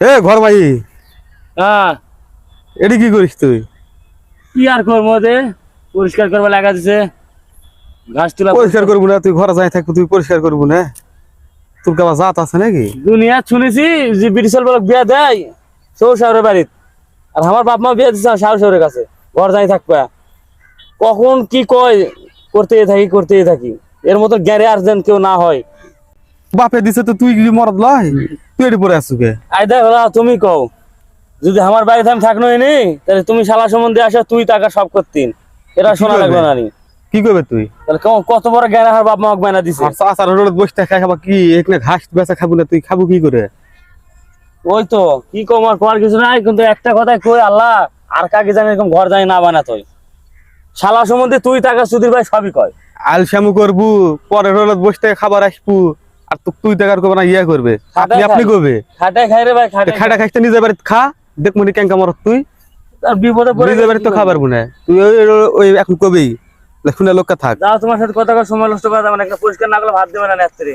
এ ঘর ভাই, হ্যাঁ এটি কি করিস তুই? কি আর করবো দে, পরিষ্কার করবো লাগা দিছে ঘাস তুলা। পরিষ্কার করবো না? তুই ঘরে যাই থাকবো, তুই পরিষ্কার করবো না? তোর কাবা জাত আছে নাকি? দুনিয়া শুনেছি যে ব্রিটিশের বলে বিয়া দেয় সৌ শহরের বাড়িতে, আর আমার বাপ মা বিয়া দিচ্ছে শাহর শহরের কাছে। ঘর যাই থাকবা, কখন কি কয় করতেই থাকি। এর মতো গ্যারে আর যেন কেউ না হয়। বাপে দিছে তো তুই কি মরদ লয়? তুই এটি পরে আসু কে? আইদা হলা তুমি কও, যদি আমার বাড়িতে আমি থাকনো নি তাহলে তুমি শালা সম্বন্ধে আসা, তুই টাকা সব করতিন, এটা কি শোনা করবে? লাগলো না নি। কি করবে তুই? তাহলে কত বড় জ্ঞান আমার বাপ মা বায়না দিছে। আর চাচার রোড বসতে খাই খাবা কি? এখানে ঘাস বেচা খাবো না? তুই খাবো কি করে? ওই তো কি কম আর করার কিছু নাই, কিন্তু একটা কথাই কই, আল্লাহ আর কাকে জানি এরকম ঘর জানি না বানা তুই। শালা সম্বন্ধে তুই টাকা সুধীর ভাই সবই কয়। আলসামু করবু, পরে রোড বসতে খাবার আসবু, আর তুই টাকার করবে না ইয়া করবে, আপনি আপনি করবে। খাটাই খাই রে ভাই, খাটা খাইতে নিজের বাড়িতে খা, দেখ মনে কেঙ্কা মরত তুই। আর বিপদে পড়ে নিজের বাড়িতে তো খাবার না তুই, ওই এখন কবেই শুনে লোকটা থাক। যাও, তোমার সাথে কথা কর, সময় নষ্ট করা যাবে না, একটা পরিষ্কার না করলে ভাত দেবে না রাত্রে।